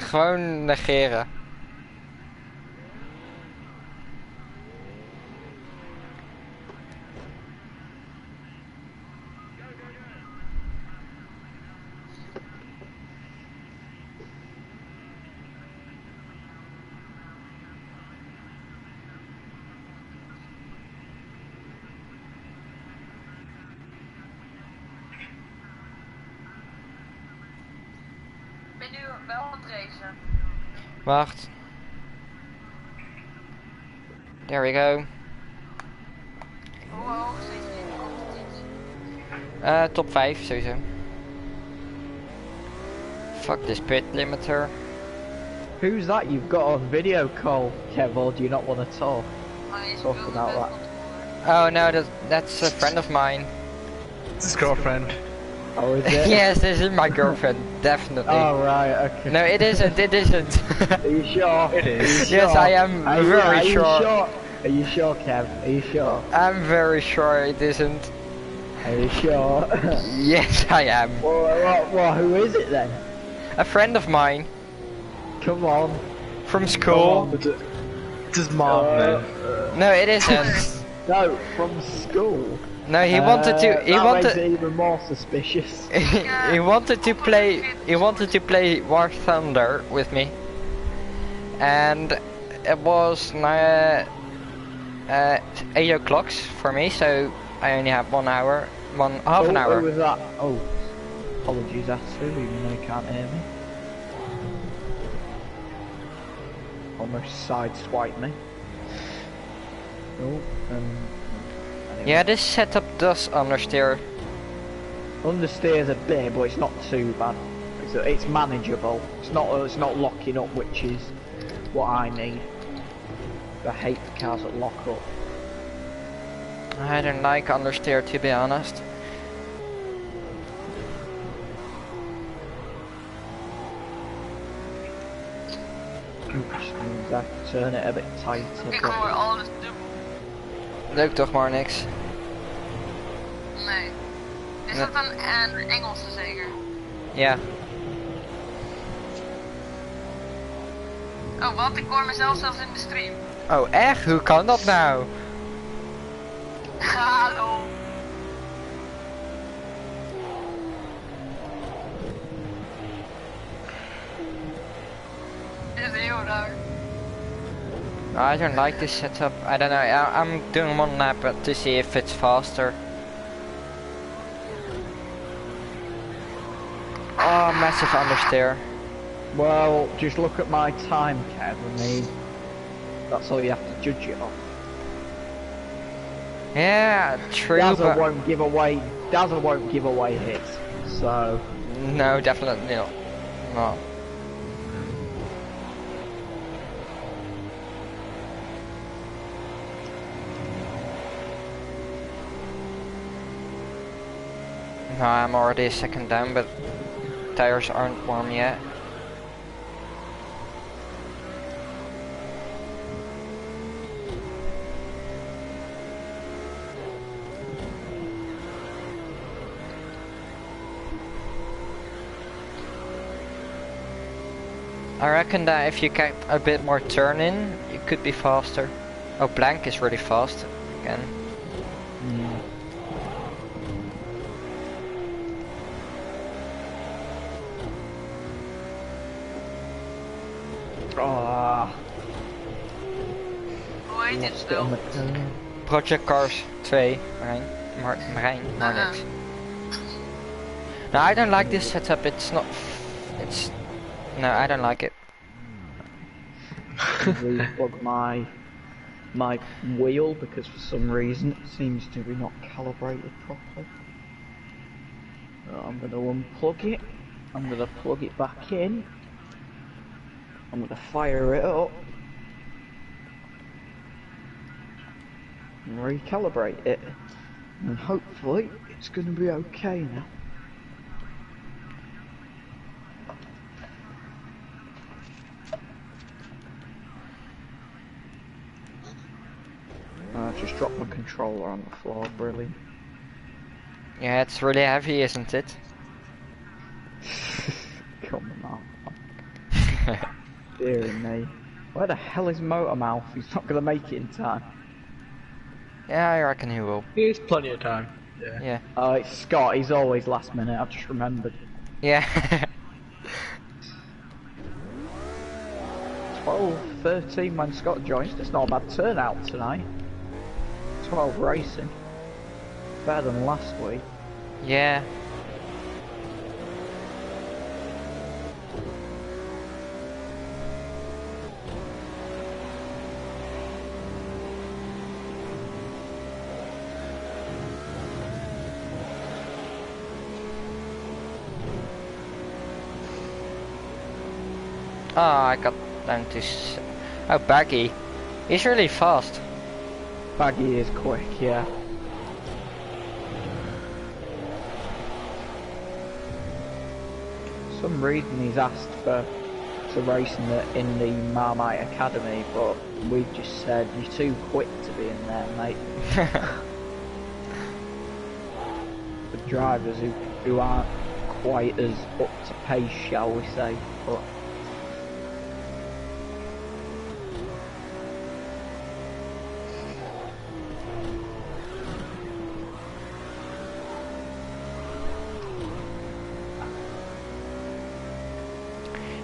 Gewoon negeren. Ik ben nu wel aan het racen. Wacht. There we go. Hoe hoog zit je in de competitie? Top 5 sowieso. Fuck this pit limiter. Who's that? You've got a video call, Kev, or do you not want to talk? Maar je Talk speelde about best that. controller. Oh no, that's a friend of mine. It's his girlfriend. Oh, is it? Yes, this is my girlfriend, definitely. Oh, right, okay. No, it isn't, it isn't. Are you sure? It is. Yes, I am very sure. Are you sure, Kev? Are you sure? I'm very sure it isn't. Are you sure? Yes, I am. Well, who is it then? A friend of mine Come on. from school. It is mom, man. No, it isn't. No, from school. No, he wanted to. He that makes wanted. it even more suspicious. He wanted to play. He wanted to play War Thunder with me, and it was 8 o'clock for me, so I only have 1 hour, half an hour. Who was that? Oh, apologies, that's who, even though you can't hear me. Almost sideswiped me. Oh, anyway. Yeah, this setup does understeer. Understeer's a bit, but it's not too bad. It's manageable. It's not locking up, which is what I need. I hate the cars that lock up. I don't like understeer, to be honest. Which means I have to turn it a bit tighter. Ik but- hoor alles doen. Leuk toch maar niks. Nee. Is Nee. dat een Engelse zeker? Ja. Oh wat, ik hoor mezelf zelfs in de stream. Oh echt? Hoe kan dat nou? Hallo. Dit is heel raar. I don't like this setup. I don't know. I'm doing one lap to see if it's faster. Oh, massive understeer. Well, just look at my time, Kev. I mean, that's all you have to judge it off. Yeah, true, Dazzle but won't give away hits, so no, definitely not. No. No, I'm already a second down, but tires aren't warm yet. I reckon that if you get a bit more turn in, you could be faster. Oh, blank is really fast again. Ah, Hoe heet dit spel? Project Cars 2, Marijn, maar niks. No, I don't like this setup. It's not. It's. No, I don't like it. Replug my wheel because for some reason it seems to be not calibrated properly. So I'm going to unplug it. I'm going to plug it back in. I'm going to fire it up and recalibrate it, and hopefully it's going to be okay now. I just dropped my controller on the floor, brilliant. Yeah, it's really heavy, isn't it? Come on. Dear me. Where the hell is Motormouth? He's not gonna make it in time. Yeah, I reckon he will. He's plenty of time. Yeah. Yeah. Oh, it's Scott. He's always last minute. I've just remembered. Yeah. 12:13 when Scott joins. It's not a bad turnout tonight. 12 racing. Better than last week. Yeah. Oh, I got down to oh, Baggy. He's really fast. Baggy is quick, yeah. For some reason he's asked to race in the Marmite Academy, but we've just said you're too quick to be in there, mate. For drivers who aren't quite as up to pace, shall we say, but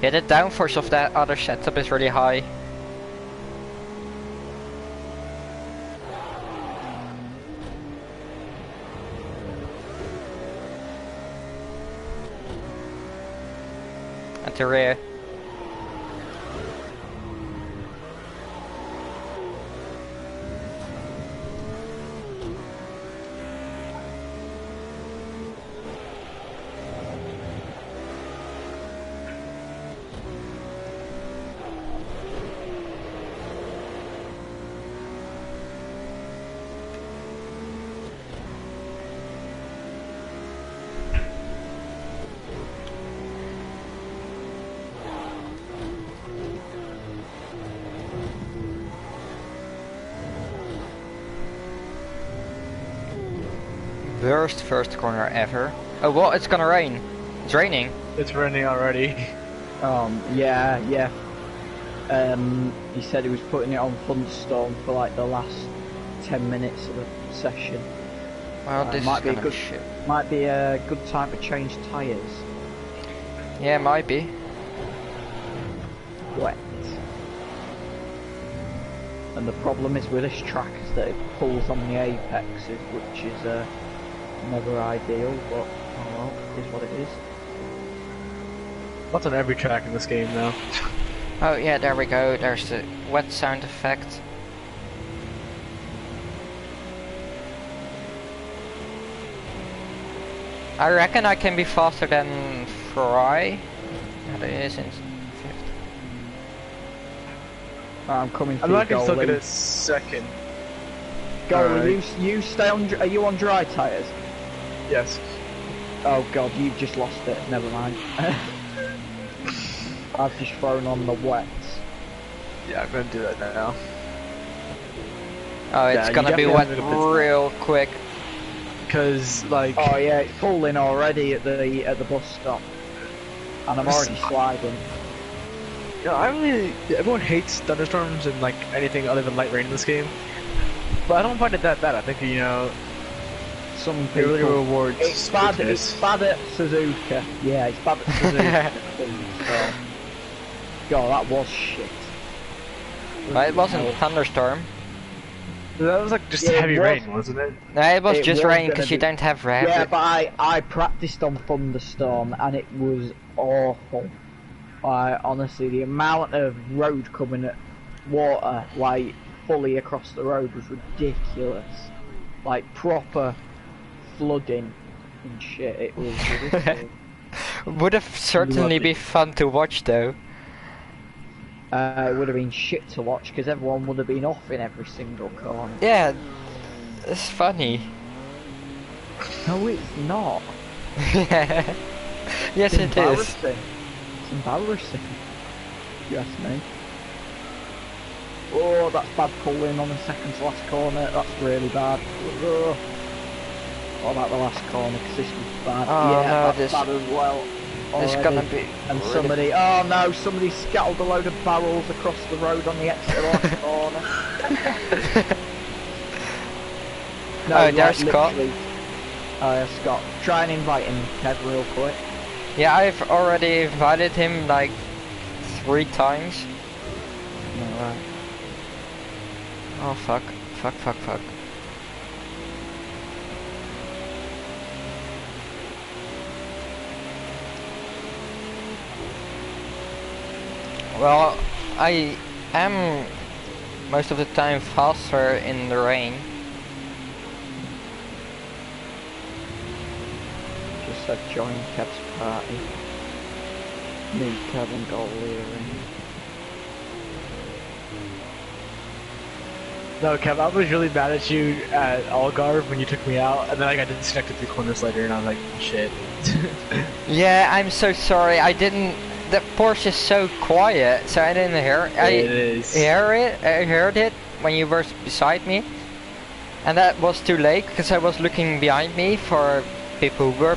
yeah, the downforce of that other setup is really high. At the rear. Worst first corner ever. Oh, what? It's gonna rain. It's raining. It's raining already. yeah. He said he was putting it on thunderstorm for like the last 10 minutes of the session. Well, this might is be a kind good, of shit. might be a good time to change tyres. Yeah, might be. Wet. And the problem is with this track is that it pulls on the apexes, which is never ideal, but oh well, it is what it is. What's on every track in this game now? Oh yeah, there we go. There's the wet sound effect. I reckon I can be faster than Fry. That is in fifth. I'm coming for I'm you, not gonna look at goalie. it second. Goalie, Alright. you stay on. Are you on dry tyres? Yes. Oh god, you've just lost it. Never mind. I've just thrown on the wets. Yeah, I'm gonna do that now. Oh, it's Yeah, you gonna be definitely wet have to- real quick. Because, like... Oh yeah, it's pulling already at the bus stop, and I'm already sliding. You know, everyone hates thunderstorms and, like, anything other than light rain in this game. But I don't find it that bad. I think, you know, Some it people. really rewards It's bad. quickness. It's bad at Suzuka. Yeah, it's bad at Suzuka. So. God, that was shit. Well, it wasn't a thunderstorm. That was like just Yeah, it heavy was. rain, wasn't it? No, it was It just was rain gonna because you be- don't have red. Yeah, but I practiced on thunderstorm and it was awful. Honestly, the amount of road coming at water like fully across the road was ridiculous. Like proper flooding and shit. It was ridiculous. Would have certainly be fun to watch though. It would have been shit to watch because everyone would have been off in every single corner. Yeah, it's funny. No, it's not. Yes, It's it is. embarrassing. It's embarrassing. If you ask me. Oh, that's bad pulling on the second to last corner. That's really bad. What about the last corner? Because this was bad. Oh, yeah, no, that's this- bad as well. It's gonna be. And somebody, oh no, somebody scattered a load of barrels across the road on the exit last corner. No, Oh, there's Scott. literally. Oh yeah, Scott. Try and invite him, Kev, real quick. Yeah, I've already invited him like 3 times. Alright. Oh fuck. Fuck. Well, I am most of the time faster in the rain. Just said join Kev's party. Me, Kevin, Goldie, No, Kev, I was really mad at you at Algarve when you took me out, and then I got disconnected 3 corners later, and I was like, shit. Yeah, I'm so sorry. I didn't. The Porsche is so quiet, so I didn't hear. It is. I heard it when you were beside me, and that was too late because I was looking behind me for people who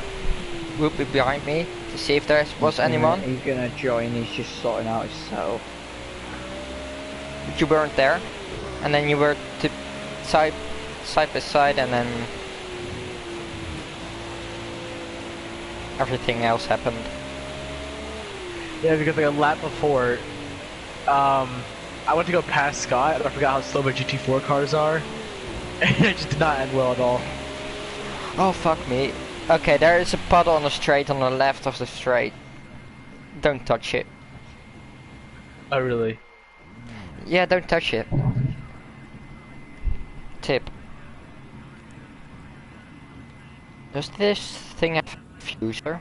would be behind me to see if there was anyone. He's gonna join. He's just sorting out his setup. But you weren't there, and then you were to side by side, and then everything else happened. Yeah, because like a lap before, I went to go past Scott, and I forgot how slow my GT4 cars are, and it just did not end well at all. Oh fuck me. Okay, there is a puddle on the straight on the left of the straight. Don't touch it. Oh, really? Yeah, don't touch it. Tip. Does this thing have a diffuser?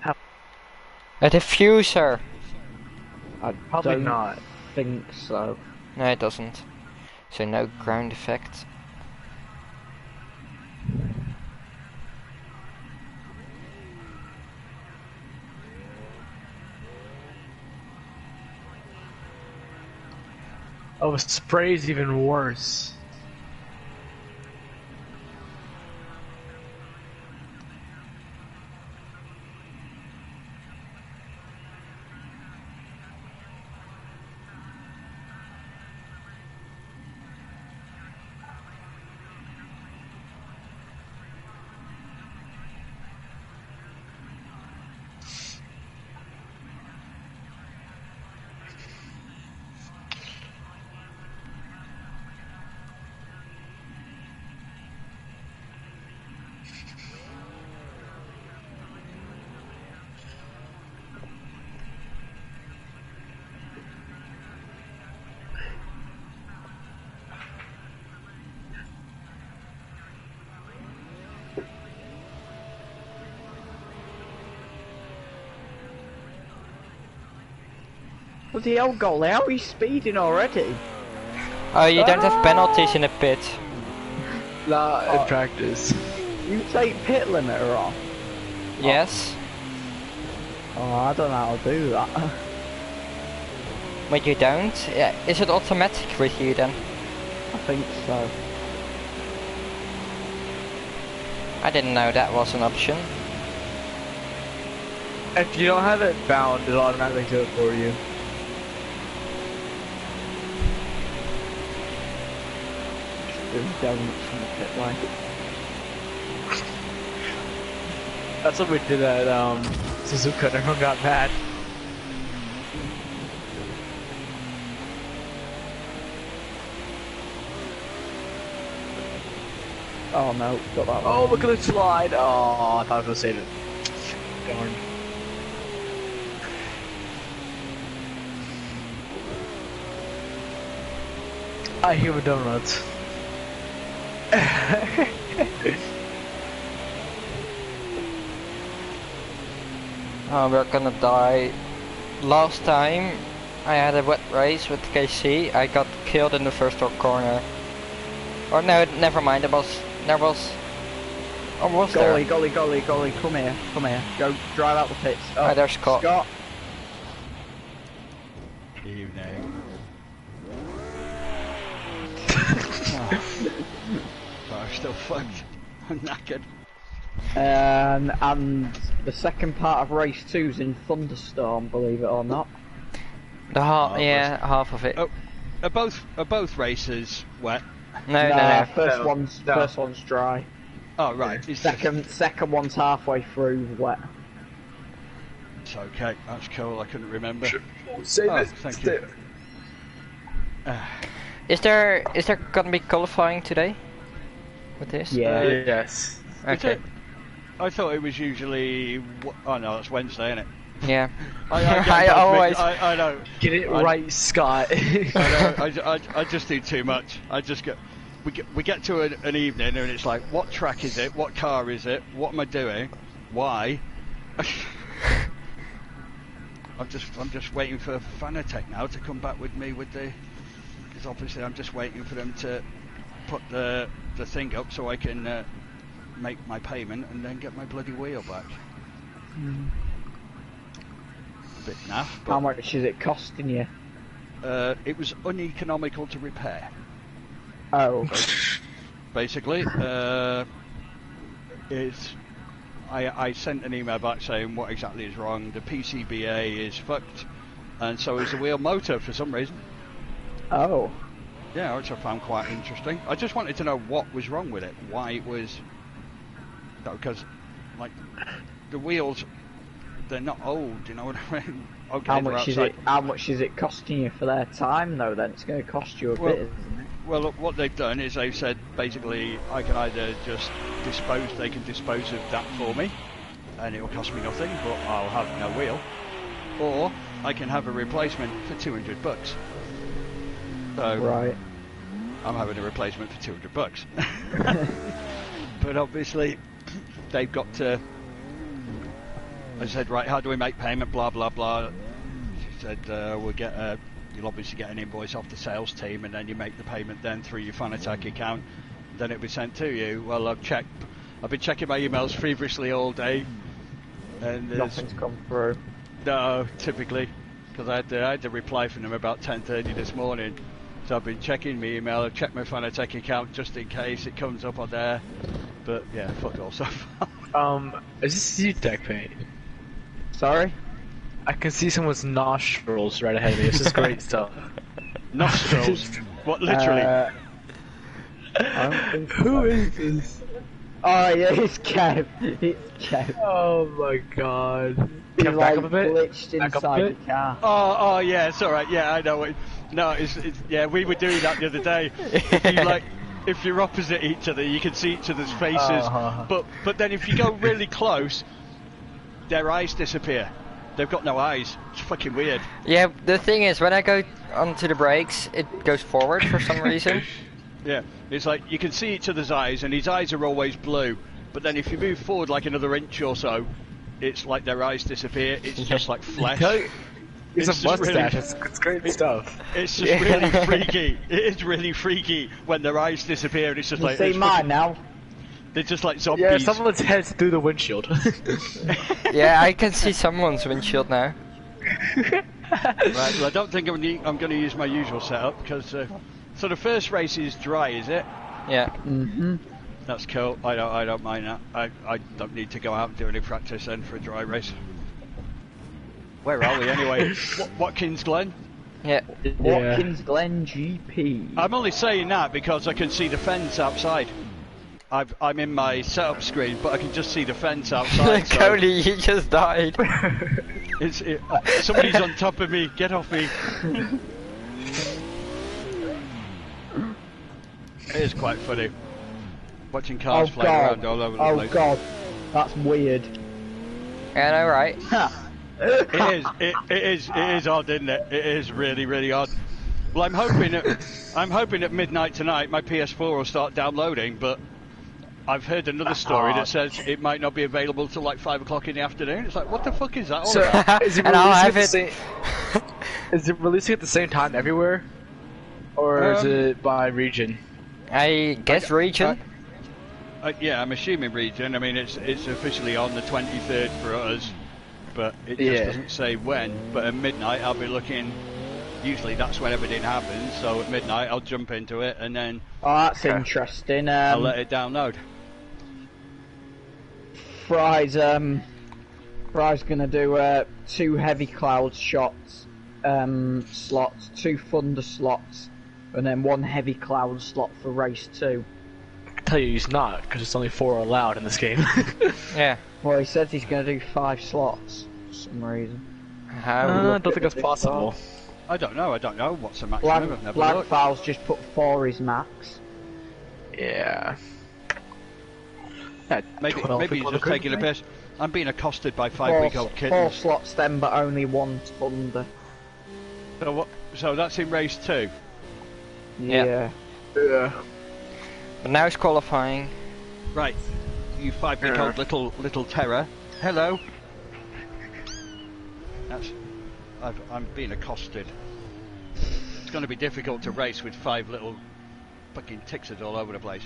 How? A diffuser! I Probably don't not. think so. No, it doesn't. So no ground effect. Oh, spray's even worse. Bloody hell, Goldie, how are you speeding already? Oh, you don't have penalties in the pit. Nah, in practice. You take pit limiter off? Yes. Oh, I don't know how to do that. But you don't? Yeah. Is it automatic with you then? I think so. I didn't know that was an option. If you don't have it bound, it'll automatically do it for you. Doing donuts in the pit lane. That's what we did at Suzuka, and everyone got mad. Oh no, got that Oh, one. look at the slide! Oh, I thought I was gonna save it. Darn. I hear a donut. Oh, we're gonna die. Last time I had a wet race with KC, I got killed in the first corner. Or no, never mind, there was... Or was Golly, there? golly, come here. Go drive out the pits. Oh, there's Scott. Scott. Evening. Oh, I'm still fucked. I'm knackered. And the second part of race 2's in thunderstorm, believe it or not. The half, yeah, half of it. Oh, are both races wet? No. First one's dry. Oh right. Second one's halfway through wet. It's okay. That's cool. I couldn't remember. Save it. Thank you. Is there gonna be qualifying today? With this? Yeah. Yes. Okay. I thought it was usually. Oh no, that's Wednesday, isn't it? Yeah. I always. I know. Get it right, Scott. I know. I just do too much. I just get. We get to an evening and it's like, what track is it? What car is it? What am I doing? Why? I'm just waiting for Fanatec now to come back with me with the. Because obviously I'm just waiting for them to put the thing up so I can make my payment and then get my bloody wheel back. A bit naff. But, How much is it costing you? it was uneconomical to repair. Oh. Basically, I sent an email back saying what exactly is wrong. The PCBA is fucked, and so is the wheel motor for some reason. Oh. Yeah, which I found quite interesting. I just wanted to know what was wrong with it, why it was. Because, like, the wheels, they're not old, you know what I mean? Okay, How much is it costing you for their time though? Then it's going to cost you a bit, isn't it? Well, look, what they've done is they've said basically I can either just they can dispose of that for me, and it will cost me nothing, but I'll have no wheel, or I can have a replacement for $200. So Right. I'm having a replacement for $200. But obviously they've got to. I said, right, how do we make payment? Blah blah blah. She said, we'll get you'll obviously get an invoice off the sales team, and then you make the payment then through your Fanatec account. Then it'll be sent to you. Well, I've been checking my emails feverishly all day, and Nothing's come through. no, typically, because I had to reply from them about 10:30 this morning. So I've been checking my email. I've checked my Fanatec account just in case it comes up on there. But yeah, fuck all so far. Is this you deck paint? Sorry? I can see someone's nostrils right ahead of me. This is great stuff. Nostrils? What, literally? I don't think so. Who is this? Oh yeah, it's Kev. It's Kev. Oh my god. He's Can I like back up a bit? glitched Back up a inside the bit? car. Oh yeah, it's alright. Yeah, I know it. No, it's yeah, we were doing that the other day. If you're opposite each other, you can see each other's faces. But then if you go really close, their eyes disappear. They've got no eyes. It's fucking weird. Yeah, the thing is, when I go onto the brakes, it goes forward for some reason. Yeah, it's like you can see each other's eyes, and his eyes are always blue. But then if you move forward like another inch or so, it's like their eyes disappear. It's just like flesh. It's a just mustache. really- It's great stuff. It's just really freaky. It is really freaky when their eyes disappear, and it's just You like see it's mine fucking- now? They're just like zombies. Yeah, someone's head's through the windshield. Yeah, I can see someone's windshield now. Right, well, I don't think I'm going to use my usual setup because. So the first race is dry, is it? Yeah. Mm-hmm. That's cool. I don't mind that. I don't need to go out and do any practice then for a dry race. Where are we anyway? Watkins Glen? Yeah. Watkins Glen GP. I'm only saying that because I can see the fence outside. I'm in my setup screen, but I can just see the fence outside. So Cody, you just died. somebody's on top of me. Get off me. It is quite funny. Watching cars flying around all over the place. Oh god, that's weird. Yeah, I know, right? It is odd, isn't it? It is really, really odd. Well, I'm hoping at midnight tonight my PS4 will start downloading, but I've heard another story that says it might not be available till like 5 o'clock in the afternoon. It's like, what the fuck is that all about? Is it And I'll releasing have at the same? Is it releasing at the same time everywhere, or is it by region? I guess region. Yeah, I'm assuming region. I mean, it's officially on the 23rd for us, but it just doesn't say when. But at midnight, I'll be looking. Usually, that's when everything happens. So at midnight, I'll jump into it, and then Oh, that's interesting. I'll let it download. Fry's gonna do 2 heavy cloud shots slots, 2 thunder slots, and then 1 heavy cloud slot for race 2. I can tell you he's not, because it's only 4 allowed in this game. Yeah. Well, he says he's gonna do 5 slots for some reason. How? I don't think that's possible. I don't know what's the maximum. I've never Black looked. Files just put 4 is max. Yeah. Maybe 12 he's people just could, taking a right? piss. I'm being accosted by 4 5-week-old kittens. slots then, but only 1 thunder. So what? So that's in race 2. Yeah. Yeah. But now it's qualifying. Right. You 5-week-old little terror. Hello. I'm being accosted. It's going to be difficult to race with 5 little fucking tickers all over the place.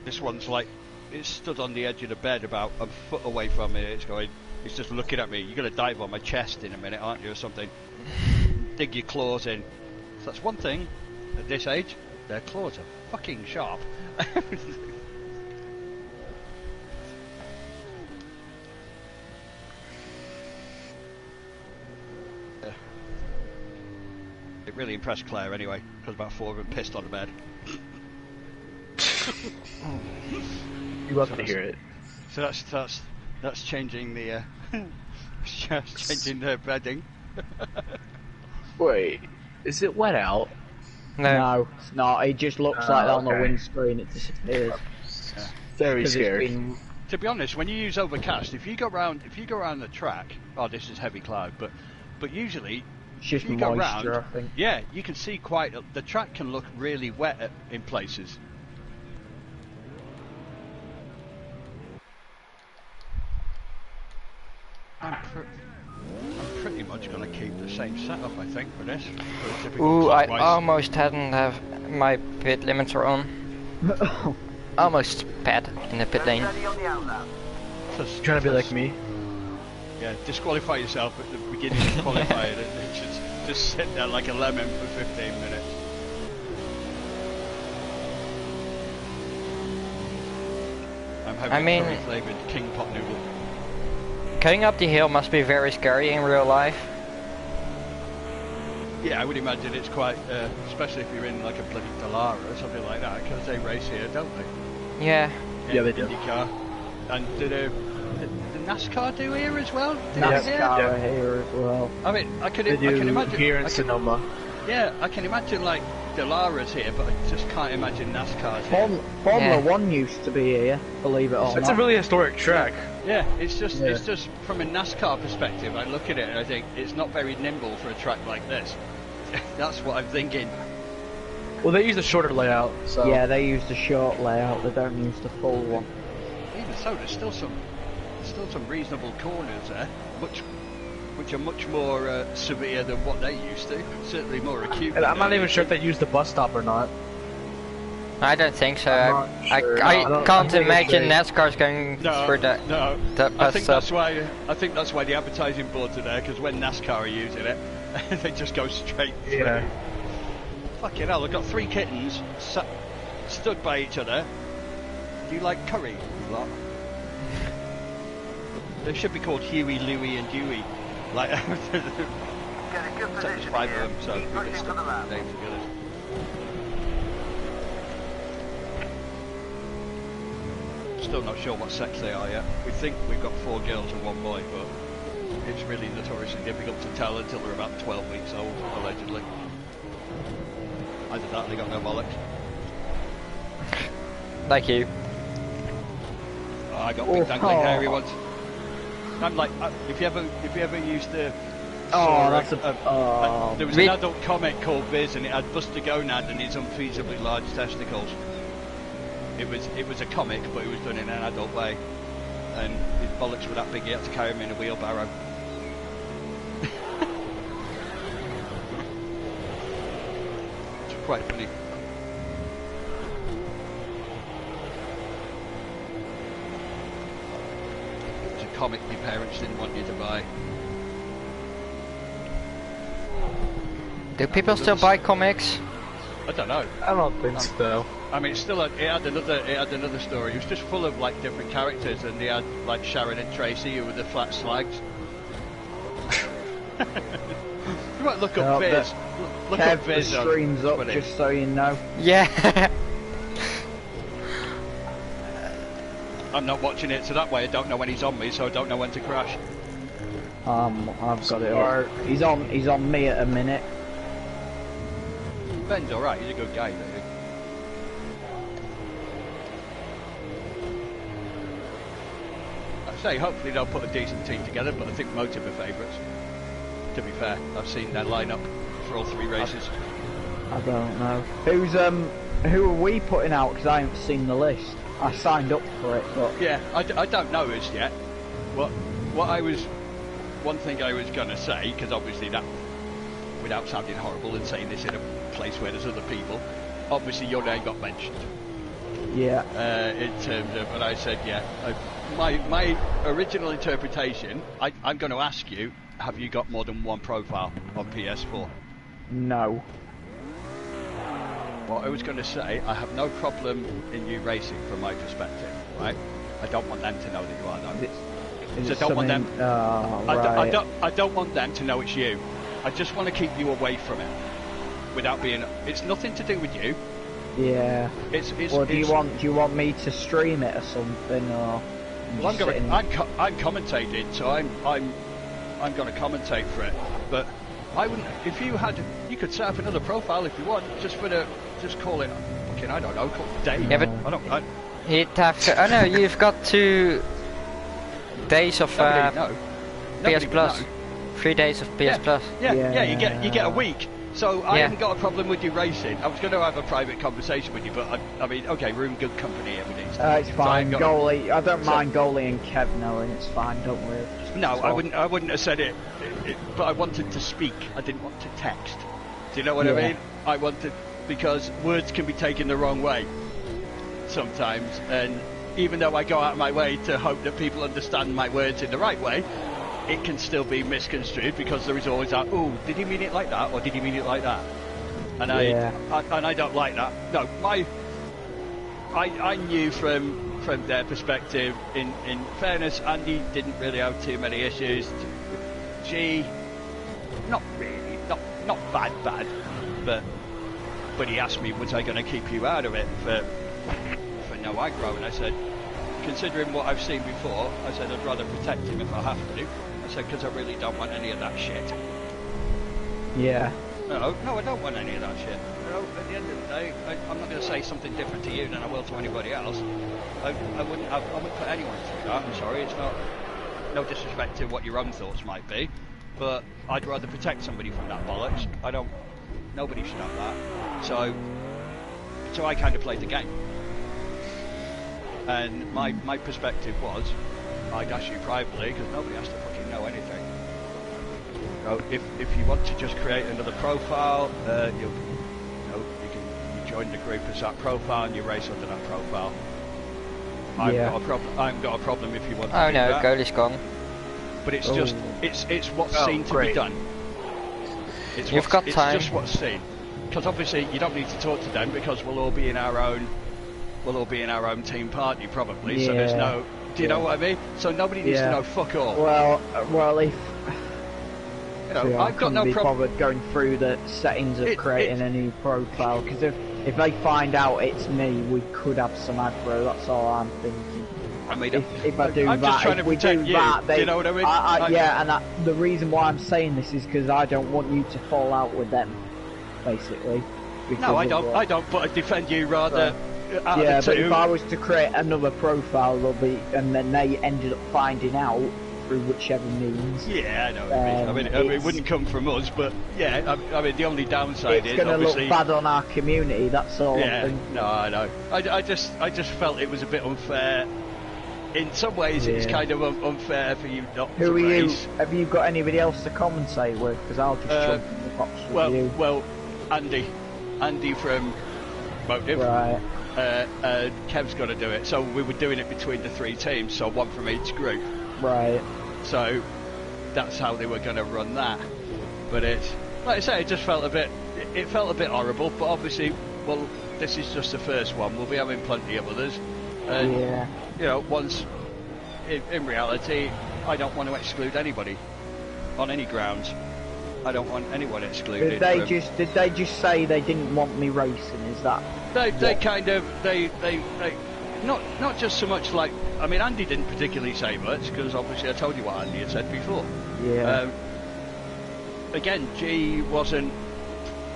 This one's like, it's stood on the edge of the bed about a foot away from me. It's just looking at me. You're going to dive on my chest in a minute, aren't you, or something? Dig your claws in. So that's one thing. At this age, their claws are fucking sharp. It really impressed Claire anyway, because about 4 of them pissed on the bed. You love to hear it. So that's changing the changing the bedding. Wait, is it wet out? No, it's not. It just looks like that on the okay. windscreen. It disappears. Very 'Cause it's scary. been- To be honest, when you use overcast, if you go around the track, oh, this is heavy cloud, but usually It's just if you go moisture, round, I think. yeah, you can see the track can look really wet in places. I'm pretty much going to keep the same setup, I think, for this. For a typical Ooh, I clockwise. almost hadn't have my pit limiter on. Almost sped in the pit lane. Just- Trying to be like me? Yeah, disqualify yourself at the beginning of qualifying and just sit there like a lemon for 15 minutes. I'm having curry flavoured king pot noodle. Going up the hill must be very scary in real life. Yeah, I would imagine it's quite, especially if you're in like a bloody Dallara or something like that, because they race here, don't they? Yeah. Yeah, they do. IndyCar. And do the NASCAR do here as well? Do they NASCAR here? are here as well. I mean, I can They do imagine here in I can- Sonoma. Yeah, I can imagine like Dalara's here, but I just can't imagine NASCAR's here. Formula Yeah. 1 used to be here, believe it or It's not. a really historic track. Yeah, it's just Yeah. from a NASCAR perspective, I look at it and I think it's not very nimble for a track like this. That's what I'm thinking. Well, they use a shorter layout, so... Yeah, they use the short layout, they don't use the full one. Even so, there's still some reasonable corners there, which are much more severe than what they used to. Certainly more acute. And than I'm not they even used sure to. if they use the bus stop or not. I don't think so. I'm not sure. No, I I don't- can't think imagine they- NASCAR's going for that. No, that I bus think stop. that's why the advertising boards are there, because when NASCAR are using it, they just go straight through. Yeah. Fucking hell, I've got 3 kittens stood by each other. Do you like curry, you lot? They should be called Huey, Louie and Dewey. Like, there's 5 of them, so we can stick the names together. Still not sure what sex they are yet. We think we've got 4 girls and 1 boy, but it's really notoriously difficult to tell until they're about 12 weeks old, allegedly. Either that, or they got no bollocks. Like you. Oh, I got big dangling Oh. hairy ones. I'm like, if you ever used the. Oh, saw that's there was an adult comic called Viz, and it had Buster Gonad and his unfeasibly large testicles. It was a comic, but it was done in an adult way, and his bollocks were that big he had to carry him in a wheelbarrow. It's quite funny. It's a comic your parents didn't want you to buy. Do people still buy comics? I don't know. I don't think so. I mean, it had another story. It was just full of like different characters, and they had like Sharon and Tracy, who were the flat slags. You might look up Viz. Look Kev, up Viz. the stream's up, Twitter. just so you know. Yeah. I'm not watching it, so that way I don't know when he's on me, so I don't know when to crash. I've got it up. He's on me at a minute. Ben's alright, he's a good guy, though. I say, hopefully they'll put a decent team together, but I think Motive are favourites. To be fair, I've seen their lineup for all 3 races. I don't know. Who are we putting out? Because I haven't seen the list. I signed up for it, but... Yeah, I don't know as yet. One thing I was going to say, because obviously that, without sounding horrible and saying this in a place where there's other people, obviously your name got mentioned. Yeah. In terms of, and I said, yeah. My original interpretation, I'm going to ask you, have you got more than one profile on PS4? No. What I was going to say, I have no problem in you racing from my perspective, right? I don't want them to know that you are though. So I don't want them. I don't want them to know it's you. I just want to keep you away from it, without being. It's nothing to do with you. Yeah. It's. Or do you want me to stream it or something, or? Well, I'm commentating, so I'm going to commentate for it. But I wouldn't. If you could set up another profile if you want, just call it. Fucking, I don't know. Call it Dave. Yeah, but I don't. You'd have to. Oh no, you've got 2 days of PS Plus. Know. 3 days of PS Plus. Yeah. You get a week. So I haven't got a problem with you racing. I was going to have a private conversation with you, but I mean, okay, we're in good company, everything's. It's fine. Goalie, I don't mind Goalie and Kev knowing. It's fine. Don't worry. No, I wouldn't have said it, but I wanted to speak. I didn't want to text. Do you know what I mean? I wanted, because words can be taken the wrong way sometimes, and even though I go out of my way to hope that people understand my words in the right way, it can still be misconstrued, because there is always that, oh, did he mean it like that, or did he mean it like that? And I don't like that. No, I knew from their perspective, in fairness, Andy didn't really have too many issues. G, not really, not bad, but he asked me, was I going to keep you out of it for no aggro? And I said, considering what I've seen before, I said I'd rather protect him if I have to. I said, because I really don't want any of that shit. Yeah. No, I don't want any of that shit. You know, at the end of the day, I'm not going to say something different to you than I will to anybody else. I wouldn't put anyone through that. I'm sorry, it's not, no disrespect to what your own thoughts might be, but I'd rather protect somebody from that bollocks. Nobody should have that. So I kind of played the game. And my perspective was, I'd ask you privately, because nobody has to fucking know anything. So if you want to just create another profile, you join the group as that profile and you race under that profile. I haven't got a problem if you want to do that. Oh no, goalie's gone. But it's just, it's what's seen to be done. You've got time. It's just what's seen. Because obviously you don't need to talk to them, because we'll all be in our own team party probably. Yeah. So there's no, do you know what I mean? So nobody needs to know fuck all. Well, if I've got no problem bothered going through the settings of creating a new profile, because if they find out it's me, we could have some aggro. That's all I'm thinking. I mean, if I do I'm that, just trying to protect you. Do you know what I mean? The reason why I'm saying this is because I don't want you to fall out with them, basically. No, I don't. But I defend you rather. Yeah, but if I was to create another profile, and then they ended up finding out through whichever means. Yeah, I know what you mean. I mean, it wouldn't come from us, but yeah, I mean, the only downside is it's going to look bad on our community. That's all. Yeah, I'm thinking. no, I know. I just felt it was a bit unfair. In some ways, it's kind of unfair for you not to race. Have you got anybody else to commentate with? Because I'll just jump in the box with you. Well, Andy from Motive. Right. Kev's got to do it. So we were doing it between the 3 teams, so 1 from each group. Right. So that's how they were going to run that. But it's, like I say, it just felt a bit horrible. But obviously, well, this is just the first one. We'll be having plenty of others. And, Yeah. you know, once, in reality, I don't want to exclude anybody on any grounds. I don't want anyone excluded. Did they just say they didn't want me racing? Is that? They kind of not just so much like, I mean, Andy didn't particularly say much because obviously I told you what Andy had said before. Yeah. Again, G wasn't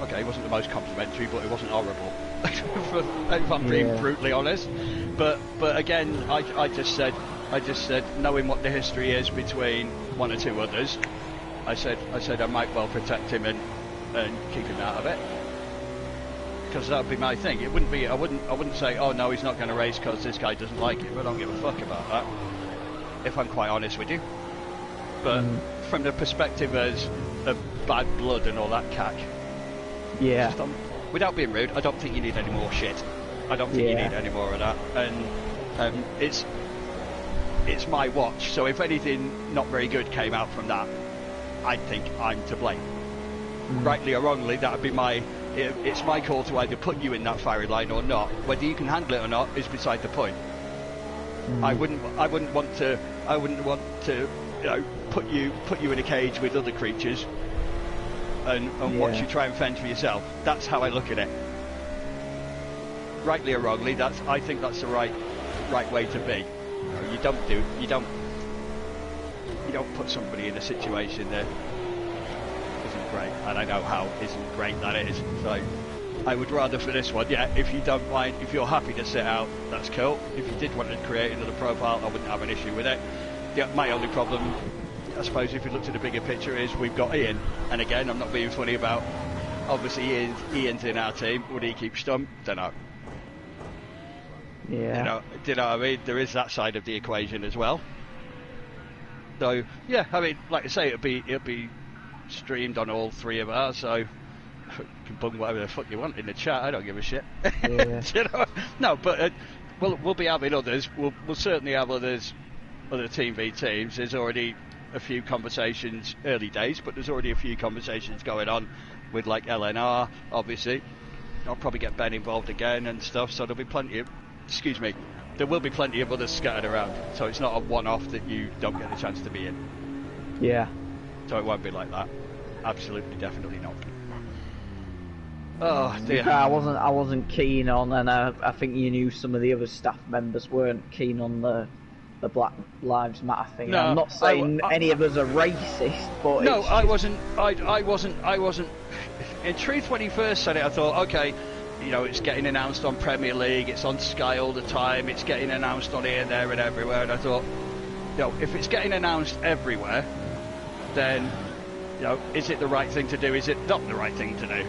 okay. He wasn't the most complimentary, but it wasn't horrible. If I'm being brutally honest. But again, I just said knowing what the history is between one or two others, I said I might well protect him and keep him out of it. Because that would be my thing. It wouldn't be. I wouldn't say, oh no, he's not going to race because this guy doesn't like it. I don't give a fuck about that. If I'm quite honest with you. But from the perspective as of bad blood and all that cack. Yeah. Without being rude, I don't think you need any more shit. I don't think you need any more of that. And it's my watch. So if anything not very good came out from that, I think I'm to blame. Rightly or wrongly, that would be my. It's my call to either put you in that firing line or not. Whether you can handle it or not is beside the point. I wouldn't want to, you know, put you in a cage with other creatures and watch you try and fend for yourself. That's how I look at it. Rightly or wrongly, I think that's the right way to be. You don't put somebody in a situation that isn't great, and I know how isn't great that is. So I would rather for this one, if you don't mind, if you're happy to sit out, that's cool. If you did want to create another profile, I wouldn't have an issue with it. My only problem, I suppose, if you looked at the bigger picture, is we've got Ian, and again, I'm not being funny about. Obviously, Ian's in our team. Would he keep Stump? Don't know. Yeah. Do you know what I mean? There is that side of the equation as well. So yeah, I mean, like I say, it'll be streamed on all three of ours. So you can bung whatever the fuck you want in the chat. I don't give a shit. Yeah. You know? No, but we'll be having others. We'll certainly have other Team V teams. There's already a few conversations, early days, but there's already a few conversations going on with like LNR. Obviously, I'll probably get Ben involved again and stuff. So there'll be plenty of. Excuse me. There will be plenty of others scattered around, so it's not a one-off that you don't get the chance to be in. Yeah. So it won't be like that. Absolutely, definitely not. Oh dear. I wasn't keen on, and I think you knew some of the other staff members weren't keen on the Black Lives Matter thing. No, I'm not saying any of us are racist, but no, I wasn't. In truth, when he first said it, I thought, okay. You know, it's getting announced on Premier League, it's on Sky all the time, it's getting announced on here, there and everywhere, and I thought, you know, if it's getting announced everywhere, then, you know, is it the right thing to do, is it not the right thing to do?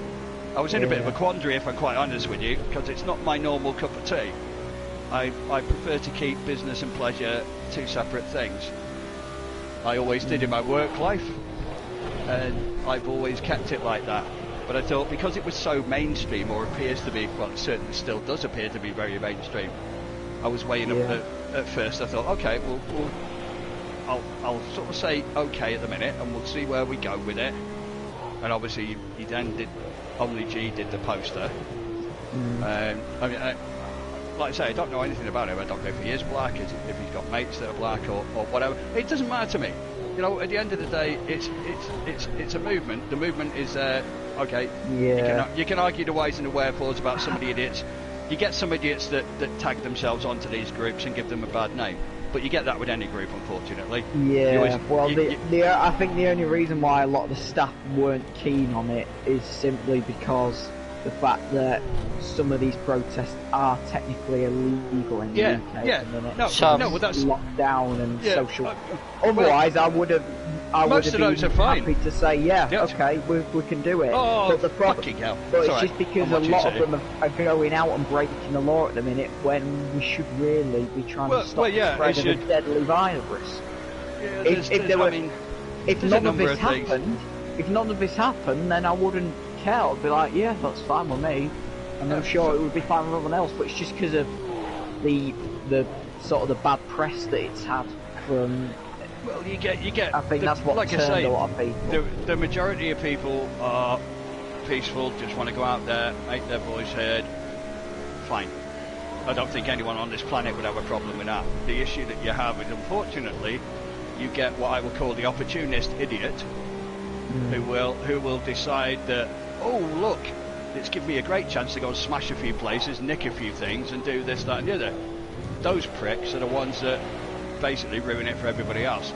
I was in a bit of a quandary, if I'm quite honest with you, because it's not my normal cup of tea. I prefer to keep business and pleasure two separate things. I always did in my work life, and I've always kept it like that. But I thought, because it was so mainstream, or appears to be, well, it certainly still does appear to be very mainstream, I was weighing up at first. I thought, okay, I'll sort of say okay at the minute, and we'll see where we go with it. And obviously, he then did, only G did the poster. I mean, like I say, I don't know anything about him. I don't know if he is black, if he's got mates that are black, or whatever. It doesn't matter to me. You know, at the end of the day, it's a movement. The movement is okay. Yeah. You can argue the whys and the wherefores about some of the idiots. You get some idiots that tag themselves onto these groups and give them a bad name. But you get that with any group, unfortunately. Yeah. I think the only reason why a lot of the staff weren't keen on it is simply because the fact that some of these protests are technically illegal in the UK at the minute. Well, that's locked down and social. Otherwise, I would have been happy to say, okay, we can do it. Oh, but the fucking hell! But it's just because a lot of them are going out and breaking the law at the minute when we should really be trying to stop the spread of a deadly virus. If none of this happened, then I wouldn't care. I'd be like, yeah, that's fine with me, and I'm sure it would be fine with everyone else. But it's just because of the sort of the bad press that it's had from. Well, you get. I think that's what turned a lot of people. The majority of people are peaceful, just want to go out there, make their voice heard, fine. I don't think anyone on this planet would have a problem with that. The issue that you have is, unfortunately, you get what I would call the opportunist idiot, who will decide that, oh look, it's given me a great chance to go and smash a few places, nick a few things, and do this, that, and the other. Those pricks are the ones that basically ruin it for everybody else.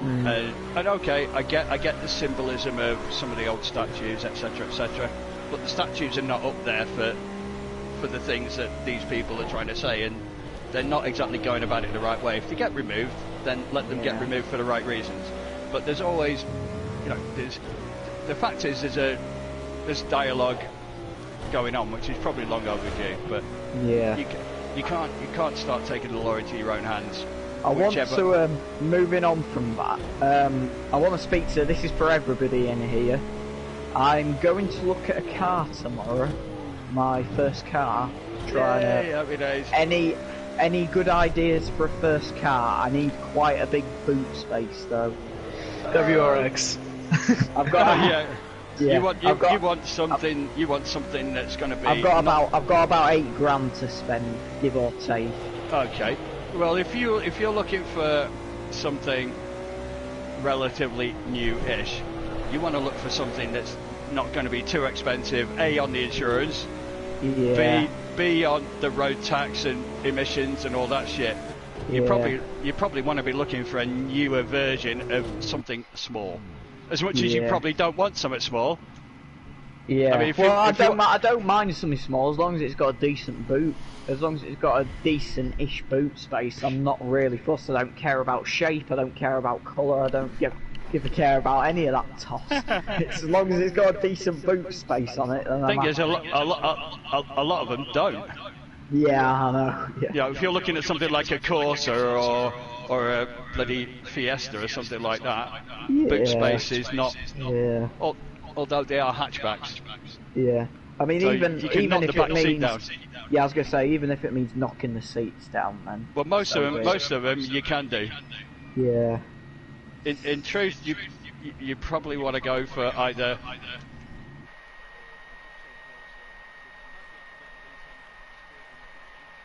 And okay, I get the symbolism of some of the old statues, etc., etc., but the statues are not up there for the things that these people are trying to say, and they're not exactly going about it the right way. If they get removed, then let them get removed for the right reasons. But there's always, the fact is there's dialogue going on, which is probably long overdue. But you can't start taking the law into your own hands. I want to, moving on from that, I want to speak to, this is for everybody in here. I'm going to look at a car tomorrow, my first car. Happy days. Any good ideas for a first car? I need quite a big boot space though. WRX. I've got. You want something that's going to be. I've got about £8 to spend, give or take. Okay. Well, if you're looking for something relatively new-ish, you want to look for something that's not going to be too expensive. A, on the insurance. Yeah. B, on the road tax and emissions and all that shit. You probably want to be looking for a newer version of something small. As much as you probably don't want something small. Yeah. I mean, I don't mind something small as long as it's got a decent boot. As long as it's got a decent-ish boot space, I'm not really fussed. I don't care about shape. I don't care about colour. I don't give a care about any of that toss. As long as it's got a decent boot space on it. Then I think there's a lot of them don't. Yeah, I know. Yeah. If you're looking at something like a Corsa or a bloody Fiesta or something like that, boot space is not. Yeah. Although they are hatchbacks. Yeah. I mean, So even you can knock if the back it seat means, down. yeah, I was gonna say, even if it means knocking the seats down, then. Well, most of them you can do. Yeah. In truth, you probably want to go for either